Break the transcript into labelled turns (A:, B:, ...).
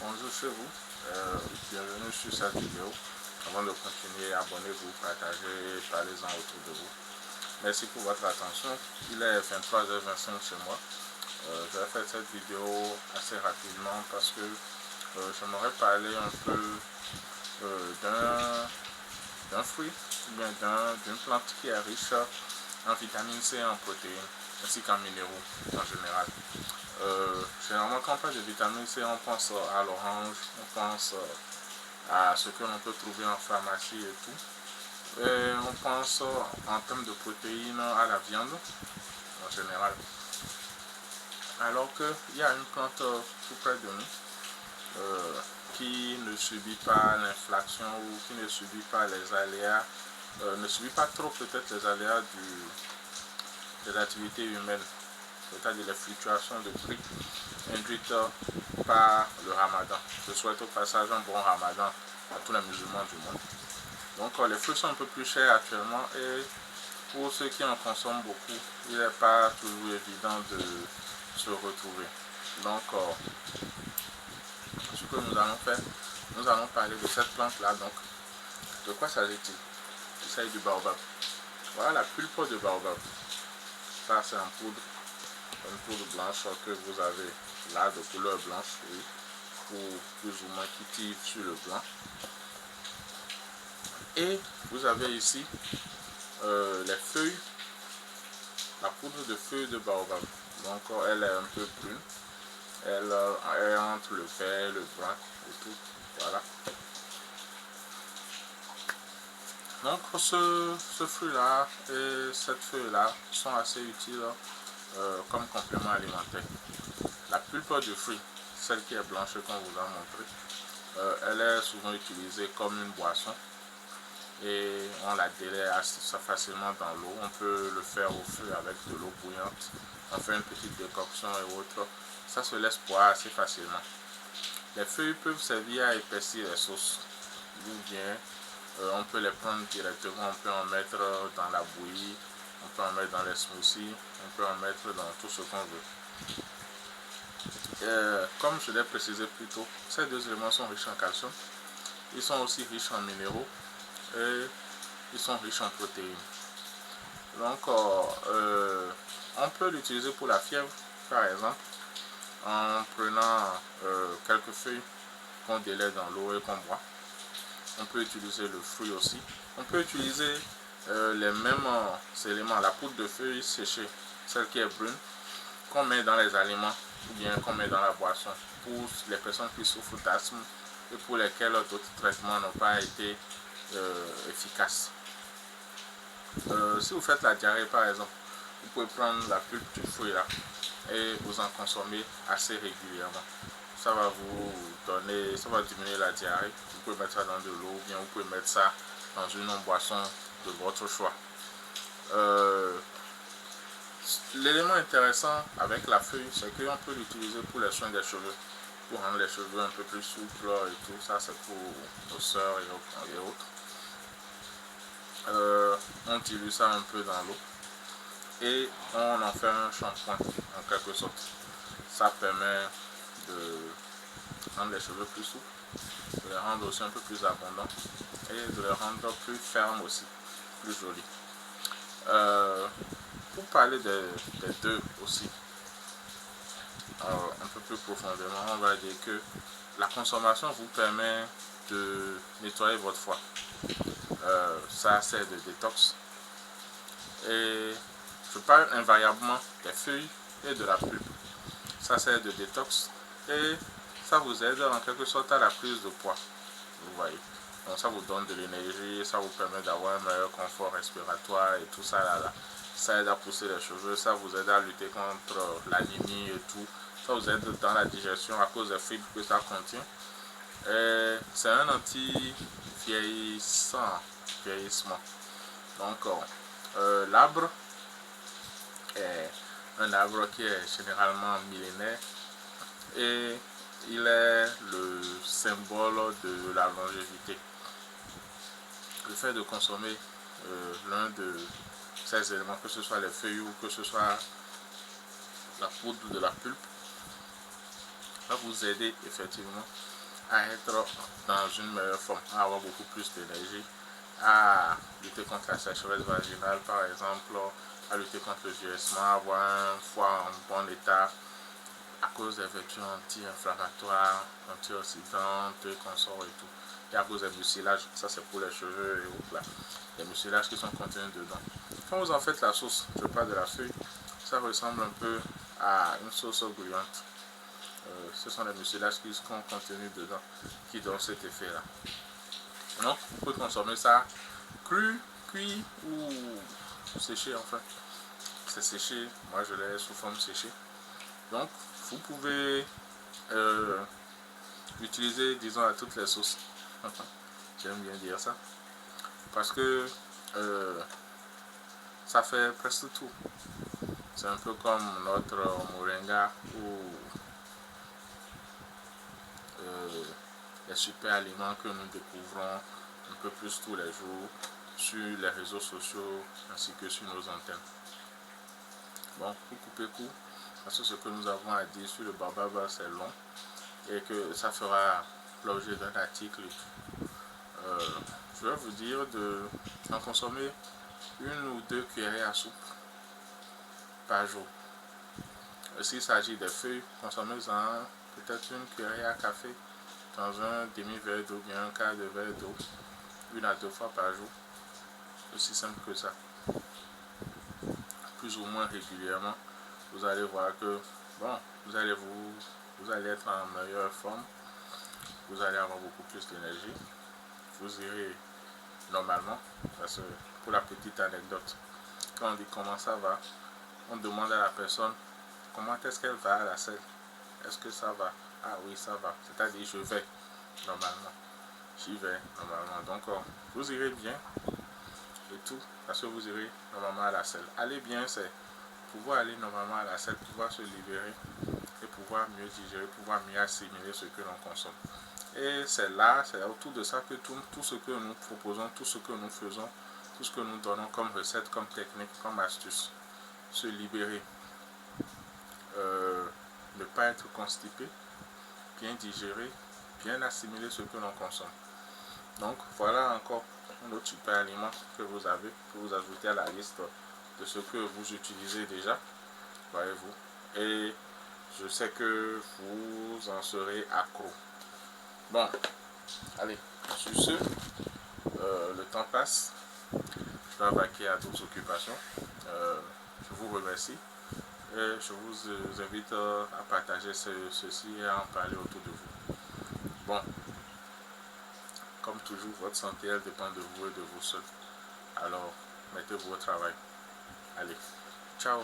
A: bonjour chez vous, bienvenue sur cette vidéo. Avant de continuer, abonnez-vous, partagez, parlez-en autour de vous. Merci pour votre attention. Il est 23h25 chez moi. Je vais faire cette vidéo assez rapidement parce que j'aimerais parler un peu d'un fruit, ou bien d'une plante qui est riche en vitamine C et en protéines, ainsi qu'en minéraux en général. Généralement, quand on parle de vitamine C, on pense à l'orange, on pense à ce que l'on peut trouver en pharmacie et tout. Et on pense en termes de protéines à la viande en général. Alors qu'il y a une plante tout près de nous qui ne subit pas l'inflation ou qui ne subit pas les aléas, ne subit pas trop peut-être les aléas des activités humaines, c'est-à-dire les fluctuations de prix induites par le ramadan. Je souhaite au passage un bon ramadan à tous les musulmans du monde. Donc les fruits sont un peu plus chers actuellement et pour ceux qui en consomment beaucoup, il n'est pas toujours évident de se retrouver. Donc ce que nous allons faire, nous allons parler de cette plante là. Donc de quoi s'agit-il? Il s'agit du baobab. Voilà la pulpe de baobab. Ça c'est en poudre, une poudre blanche que vous avez là de couleur blanche, oui, ou plus ou moins qui tire sur le blanc. Et vous avez ici les feuilles, la poudre de feuilles de baobab. Donc elle est un peu brune, elle est entre le vert, le brun et tout, voilà. Donc ce fruit là et cette feuille là sont assez utiles comme complément alimentaire. La pulpe du fruit, celle qui est blanche qu'on vous a montré, elle est souvent utilisée comme une boisson et on la délaie assez facilement dans l'eau. On peut le faire au feu avec de l'eau bouillante, on fait une petite décoction et autres, ça se laisse boire assez facilement. Les feuilles peuvent servir à épaissir les sauces ou bien on peut les prendre directement, on peut en mettre dans la bouillie, on peut en mettre dans les smoothies, on peut en mettre dans tout ce qu'on veut. Comme je l'ai précisé plus tôt, ces deux éléments sont riches en calcium, ils sont aussi riches en minéraux et ils sont riches en protéines. Donc on peut l'utiliser pour la fièvre par exemple, en prenant quelques feuilles qu'on délaie dans l'eau et qu'on boit. On peut utiliser le fruit aussi. On peut utiliser les mêmes éléments, la poudre de feuilles séchée, celle qui est brune, qu'on met dans les aliments ou bien qu'on met dans la boisson pour les personnes qui souffrent d'asthme et pour lesquelles d'autres traitements n'ont pas été efficaces. Si vous faites la diarrhée par exemple, vous pouvez prendre la pulpe du fruit là et vous en consommer assez régulièrement. Ça va vous donner, ça va diminuer la diarrhée. Vous pouvez mettre ça dans de l'eau ou bien vous pouvez mettre ça dans une boisson de votre choix. L'élément intéressant avec la feuille, c'est qu'on peut l'utiliser pour les soins des cheveux, pour rendre les cheveux un peu plus souples et tout. Ça c'est pour nos soeurs et autres. On dilue ça un peu dans l'eau et on en fait un shampoing en quelque sorte. Ça permet de rendre les cheveux plus souples, de les rendre aussi un peu plus abondants et de les rendre plus fermes aussi, plus jolis. Pour parler des deux aussi, un peu plus profondément, on va dire que la consommation vous permet de nettoyer votre foie. Ça sert de détox. Et je parle invariablement des feuilles et de la pulpe. Ça sert de détox et ça vous aide en quelque sorte à la prise de poids. Vous voyez. Donc ça vous donne de l'énergie, ça vous permet d'avoir un meilleur confort respiratoire et tout ça là. Ça aide à pousser les cheveux, ça vous aide à lutter contre l'anémie et tout. Ça vous aide dans la digestion à cause des fibres que ça contient. C'est un anti-vieillissement. Donc l'arbre est un arbre qui est généralement millénaire et il est le symbole de la longévité. Le fait de consommer l'un de ces éléments, que ce soit les feuilles ou que ce soit la poudre de la pulpe, va vous aider effectivement à être dans une meilleure forme, à avoir beaucoup plus d'énergie, à lutter contre la sécheresse vaginale par exemple, à lutter contre le vieillissement, à avoir un foie en bon état à cause des vertus anti-inflammatoires, antioxydantes, consorts et tout. Et à cause des mucilages, ça c'est pour les cheveux et autres là, les mucilages qui sont contenus dedans. Quand vous en faites la sauce, je parle de la feuille, ça ressemble un peu à une sauce bouillante. Ce sont les mucilages qui sont contenus dedans qui donnent cet effet là. Donc vous pouvez consommer ça cru, cuit ou séché enfin. C'est séché, moi je l'ai sous forme séchée. Donc vous pouvez l'utiliser disons à toutes les sauces. J'aime bien dire ça. Parce que ça fait presque tout. C'est un peu comme notre moringa ou les super aliments que nous découvrons un peu plus tous les jours sur les réseaux sociaux ainsi que sur nos antennes. Bon, pour couper court, parce que ce que nous avons à dire sur le baobab c'est long et que ça fera l'objet d'un article. Je vais vous dire d'en consommer 1 ou 2 cuillerées à soupe par jour. S'il s'agit des feuilles, consommez-en peut-être 1 cuillerée à café dans un demi-verre d'eau, bien un quart de verre d'eau, 1 à 2 fois par jour. Aussi simple que ça. Plus ou moins régulièrement, vous allez voir que bon, vous allez être en meilleure forme, vous allez avoir beaucoup plus d'énergie, vous irez normalement, parce que pour la petite anecdote, quand on dit comment ça va, on demande à la personne comment est-ce qu'elle va à la selle. Est-ce que ça va? Ah oui, ça va. C'est-à-dire je vais normalement. J'y vais normalement. Donc vous irez bien et tout, parce que vous irez normalement à la selle. Aller bien, c'est pouvoir aller normalement à la selle, pouvoir se libérer et pouvoir mieux digérer, pouvoir mieux assimiler ce que l'on consomme. Et c'est là, c'est autour de ça que tout ce que nous proposons, tout ce que nous faisons, tout ce que nous donnons comme recette, comme technique, comme astuce. Se libérer, ne pas être constipé, bien digérer, bien assimiler ce que l'on consomme. Donc voilà encore un autre super aliment que vous avez, que vous ajoutez à la liste de ce que vous utilisez déjà, voyez-vous. Et je sais que vous en serez accro. Bon, allez, sur ce, le temps passe, je dois vaquer à d'autres occupations. Je vous remercie et je vous invite à partager ceci et à en parler autour de vous. Bon, comme toujours, votre santé, elle dépend de vous et de vous seul. Alors, mettez-vous au travail. Allez, ciao!